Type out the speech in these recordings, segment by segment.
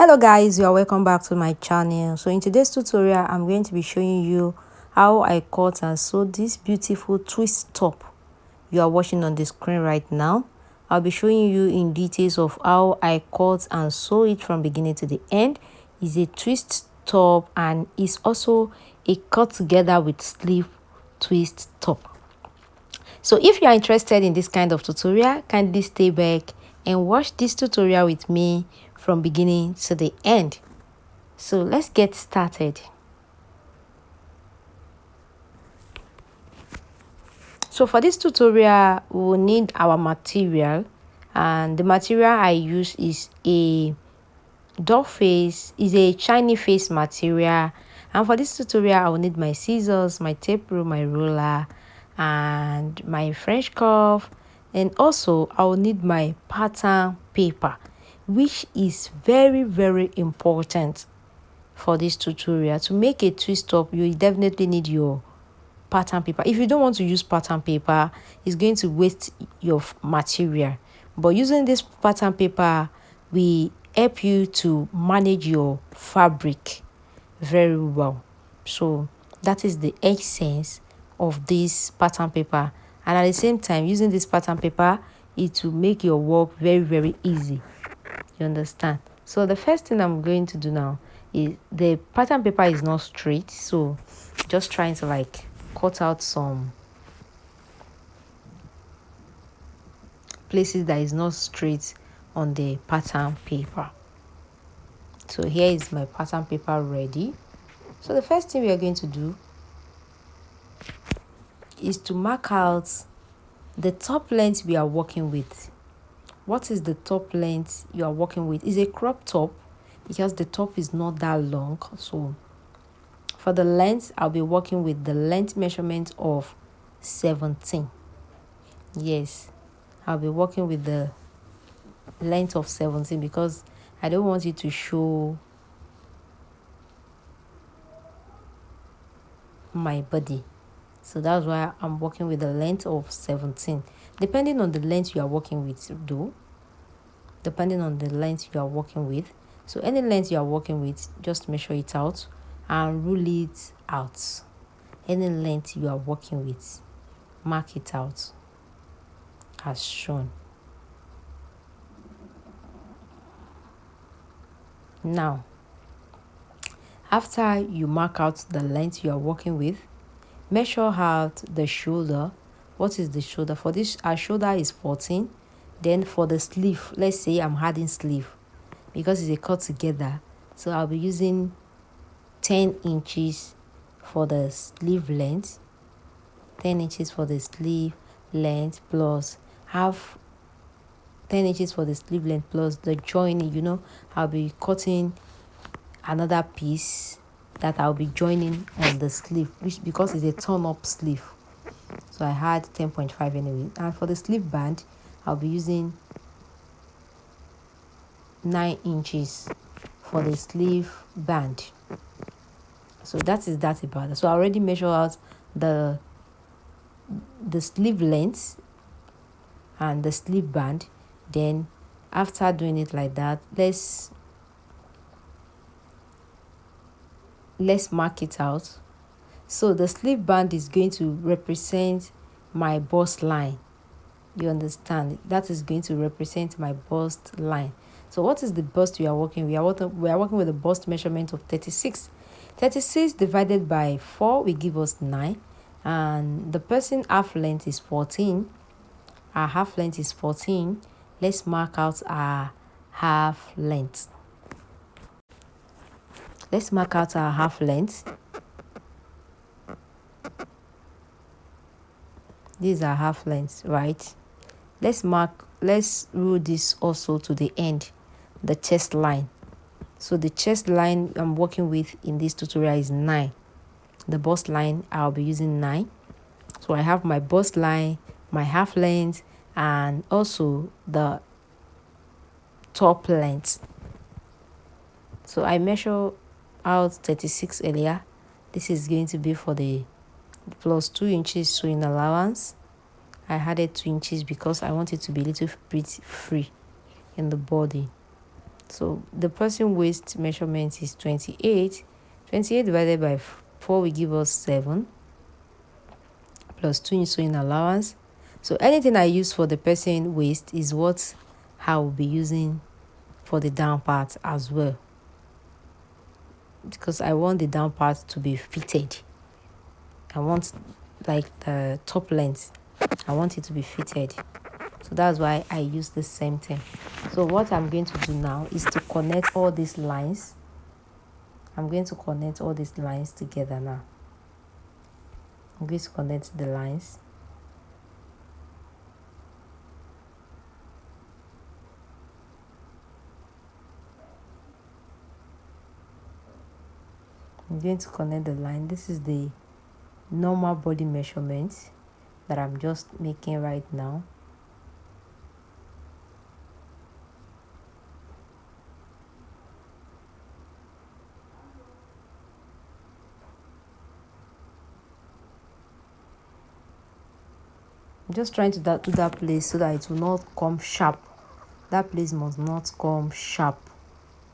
Hello guys, you are welcome back to my channel. So in today's tutorial I'm going to be showing you how I cut and sew this beautiful twist top you are watching on the screen right now. I'll be showing you in details of how I cut and sew it from beginning to the end. It's a twist top and it's also a cut together with sleeve twist top. So if you are interested in this kind of tutorial, kindly stay back and watch this tutorial with me from beginning to the end. So let's get started. So for this tutorial, we will need our material, and the material I use is a doll face, is a Chinese face material. And for this tutorial, I will need my scissors, my tape rule, my ruler, and my French curve, and also I will need my pattern paper, which is very important for this tutorial. To make a twist top, you definitely need your pattern paper. If you don't want to use pattern paper, it's going to waste your material, but using this pattern paper will help you to manage your fabric very well. So that is the essence of this pattern paper, and at the same time, using this pattern paper, it will make your work very easy. You understand? So the first thing I'm going to do now is, the pattern paper is not straight, so just trying to like cut out some places that is not straight on the pattern paper. So here is my pattern paper ready. So the first thing we are going to do is to mark out the top length we are working with. What is the top length you are working with? Is a crop top, because the top is not that long. So for the length, I'll be working with the length measurement of 17. Yes, I'll be working with the length of 17 because I don't want it to show my body. So that's why I'm working with the length of 17. Depending on the length you are working with, though. Depending on the length you are working with. So any length you are working with, just measure it out and rule it out. Any length you are working with, mark it out as shown. Now, after you mark out the length you are working with, measure out the shoulder. What is the shoulder? For this, our shoulder is 14. Then for the sleeve, let's say I'm adding sleeve because it's a cut together. So I'll be using 10 inches for the sleeve length. 10 inches for the sleeve length plus half 10 inches for the sleeve length plus the joining. I'll be cutting another piece that I'll be joining on the sleeve, which because it's a turn up sleeve, so I had 10.5 anyway. And for the sleeve band, I'll be using 9 inches for the sleeve band. So that is that about it. So I already measure out the sleeve length and the sleeve band. Then after doing it like that, let's mark it out. So the sleeve band is going to represent my bust line. You understand? That is going to represent my bust line. So what is the bust we are working with? We are working with a bust measurement of 36. 36 divided by 4 will give us 9. And the person half length is 14. Our half length is 14. Let's mark out our half length. Let's mark out our half length. These are half lengths, right? Let's rule this also to the end, the chest line. So the chest line I'm working with in this tutorial is 9. The bust line, I'll be using 9. So I have my bust line, my half length, and also the top length. So I measure out 36 earlier. This is going to be for the plus 2 inches sewing allowance. I added 2 inches because I want it to be a little bit free in the body. So the person waist measurement is 28. 28 divided by 4 will give us 7 plus 2 in sewing allowance. So anything I use for the person waist is what I will be using for the down part as well, because I want the down part to be fitted. I want like the top length, I want it to be fitted. So that's why I use the same thing. So what I'm going to do now is to connect all these lines. I'm going to connect all these lines together now. I'm going to connect the lines. I'm going to connect the line. This is the normal body measurement that I'm just making right now. I'm just trying to do that place so that it will not come sharp. That place must not come sharp.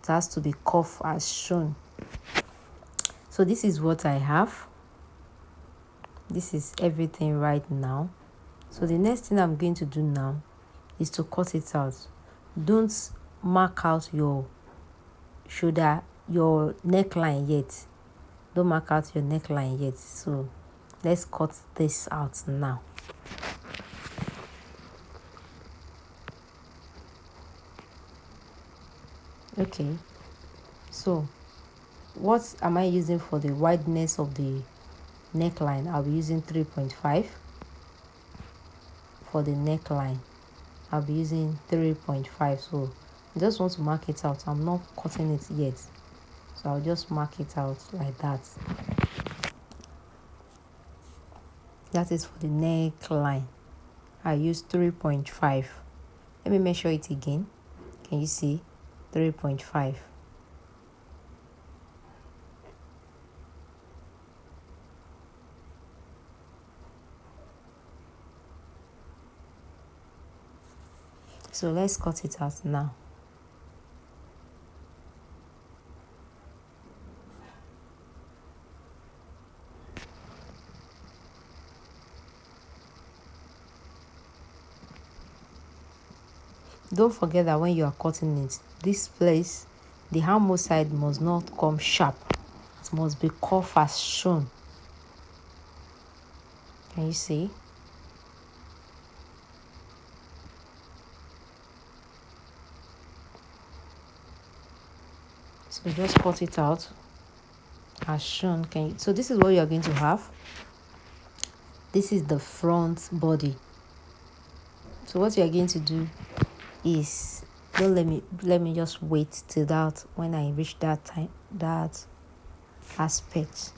It has to be curved as shown. So this is what I have. This is everything right now. So the next thing I'm going to do now is to cut it out. Don't mark out your shoulder, your neckline yet. Don't mark out your neckline yet. So let's cut this out now. Okay, so what am I using for the wideness of the neckline? I'll be using 3.5 for the neckline. I'll be using 3.5. So I just want to mark it out. I'm not cutting it yet, so I'll just mark it out like that. That is for the neckline. I use 3.5. Let me measure it again. Can you see? 3.5. So let's cut it out now. Don't forget that when you are cutting it, this place, the armhole side must not come sharp. It must be curved as shown. Can you see? So just cut it out as shown. So this is what you are going to have. This is the front body. So what you are going to do is, don't let me just wait till that, when I reach that time, that aspect.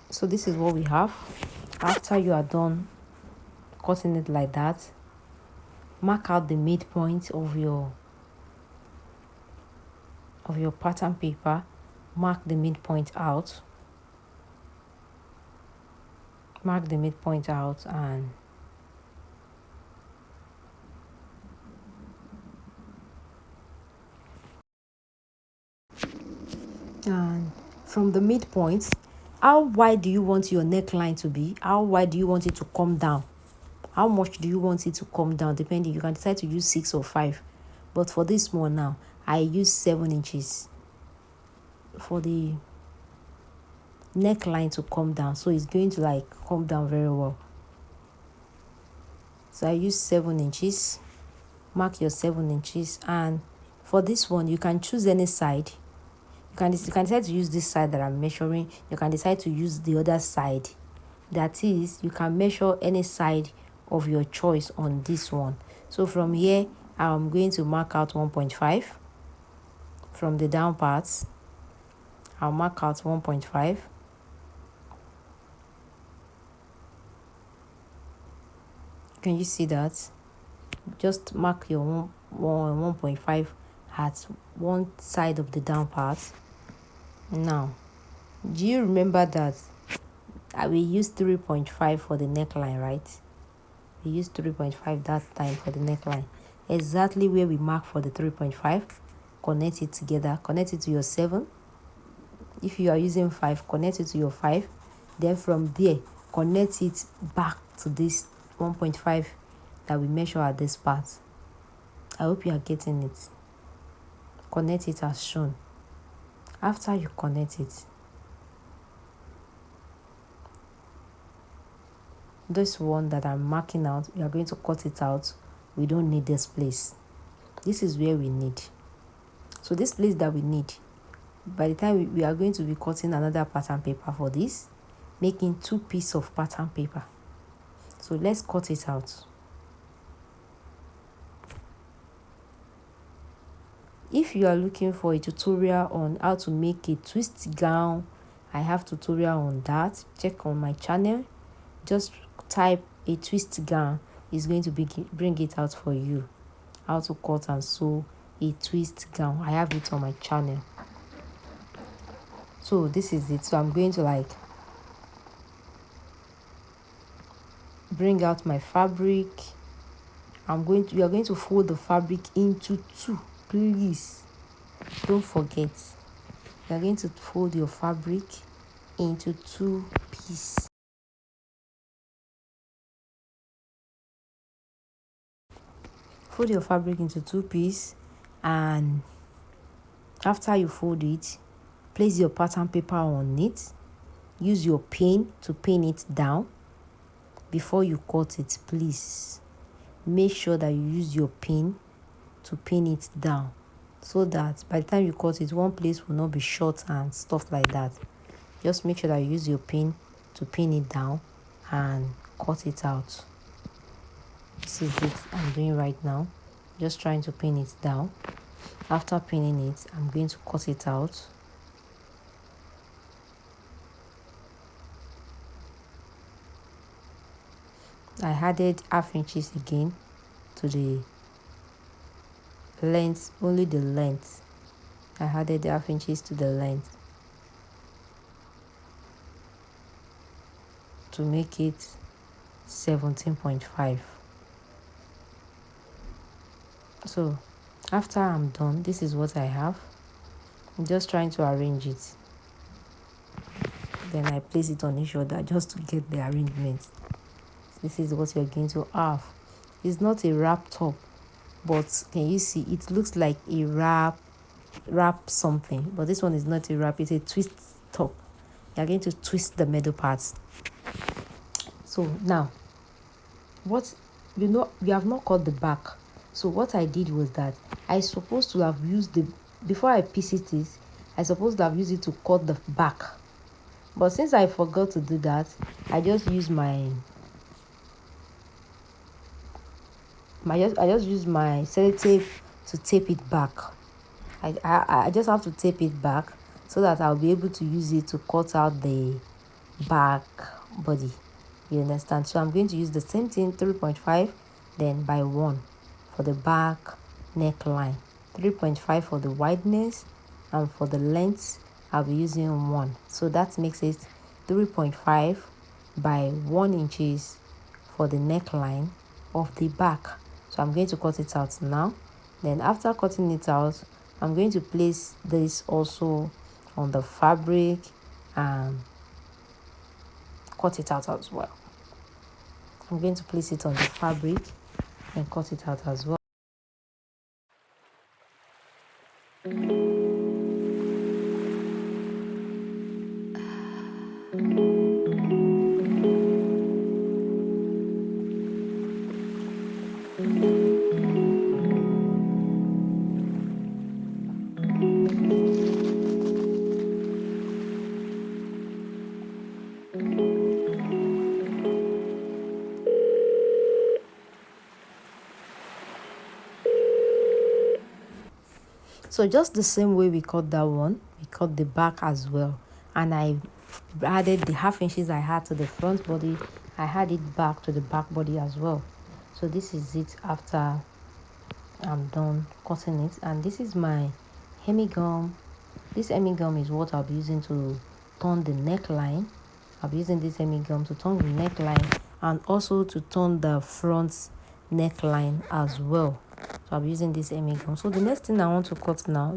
So this is what we have. After you are done cutting it like that, mark out the midpoint of your pattern paper. Mark the midpoint out. Mark the midpoint out, and from the midpoint, how wide do you want your neckline to be? How wide do you want it to come down? How much do you want it to come down? Depending, you can decide to use 6 or 5. But for this one now, I use 7 inches for the neckline to come down. So it's going to like come down very well. So I use 7 inches. Mark your 7 inches. And for this one, you can choose any side. You can decide to use this side that I'm measuring. You can decide to use the other side. That is, you can measure any side of your choice on this one. So from here, I'm going to mark out 1.5. From the down parts, I'll mark out 1.5. Can you see that? Just mark your 1.5 at one side of the down part. Now, do you remember that we used 3.5 for the neckline, right? We used 3.5 that time for the neckline. exactly where we mark for the 3.5. Connect it together, connect it to your 7. If you are using 5, connect it to your 5. Then from there, connect it back to this 1.5 that we measure at this part. I hope you are getting it. Connect it as shown. After you connect it, this one that I'm marking out, we are going to cut it out. We don't need this place. This is where we need. So this place that we need, by the time we are going to be cutting another pattern paper for this, making 2 pieces of pattern paper. So let's cut it out. If you are looking for a tutorial on how to make a twist gown, I have tutorial on that. Check on my channel. Just type a twist gown. It's going to bring it out for you. How to cut and sew a twist gown. I have it on my channel. So this is it. So I'm going to bring out my fabric. We are going to fold the fabric into 2. Please don't forget. You are going to fold your fabric into 2 pieces. Fold your fabric into 2 pieces, and after you fold it, place your pattern paper on it. Use your pin to pin it down. Before you cut it, please make sure that you use your pin to pin it down, so that by the time you cut it, one place will not be short and stuff like that. Just make sure that you use your pin to pin it down and cut it out. This is it I'm doing right now. Just trying to pin it down. After pinning it, I'm going to cut it out. I added half inches again to the length, only the length. I added half inches to the length to make it 17.5. So after I'm done, this is what I have. I'm just trying to arrange it. Then I place it on each other just to get the arrangement. This is what you're going to have. It's not a wrap top, but can you see it looks like a wrap something, but this one is not a wrap, it's a twist top. You're going to twist the middle parts. So now, we have not cut the back. So what I did was that I supposed to have used before I piece it I supposed to have used it to cut the back. But since I forgot to do that, I just used I just used my sellotape to tape it back. I just have to tape it back so that I'll be able to use it to cut out the back body. You understand? So I'm going to use the same thing, 3.5, then by 1 for the back neckline, 3.5 for the wideness, and for the length I'll be using 1. So that makes it 3.5 by 1 inches for the neckline of the back. So I'm going to cut it out now. Then after cutting it out, I'm going to place this also on the fabric and cut it out as well. I'm going to place it on the fabric and cut it out as well. So just the same way we cut that one, we cut the back as well. And I added the half inches I had to the front body. I had it back to the back body as well. So this is it after I'm done cutting it. And this is my hemigum. This hemigum is what I'll be using to turn the neckline. I'll be using this hemigum to turn the neckline and also to turn the front neckline as well. So I'll be using this gum. So the next thing I want to cut now,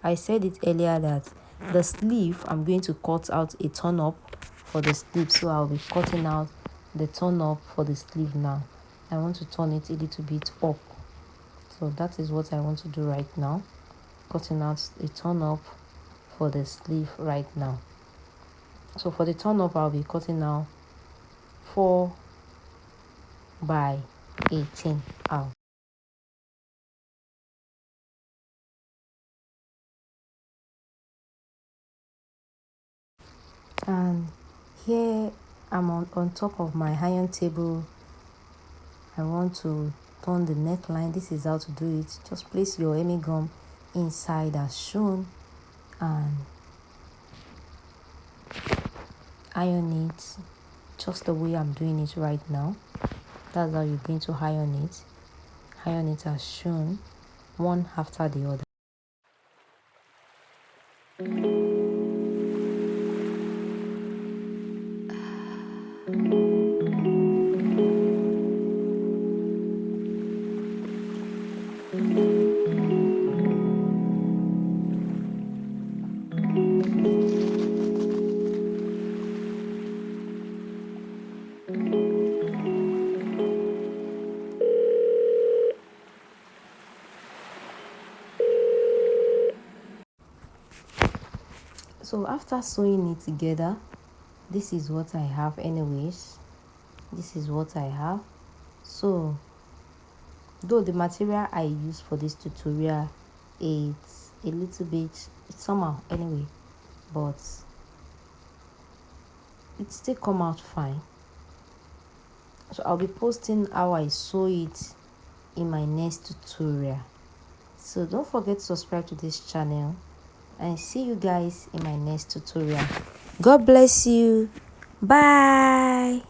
I said it earlier that the sleeve, I'm going to cut out a turn up for the sleeve. So I'll be cutting out the turn up for the sleeve now. I want to turn it a little bit up. So that is what I want to do right now. Cutting out a turn up for the sleeve right now. So for the turn up, I'll be cutting now 4 by 18 out. And here I'm on top of my iron table. I want to turn the neckline. This is how to do it. Just place your gum inside as shown and iron it just the way I'm doing it right now. That's how you're going to iron it. Iron it as shown, one after the other. So after sewing it together, this is what I have anyways. This is what I have. So though the material I use for this tutorial, it's a little bit somehow anyway, but it still come out fine. So I'll be posting how I sew it in my next tutorial. So don't forget to subscribe to this channel and see you guys in my next tutorial. God bless you. Bye.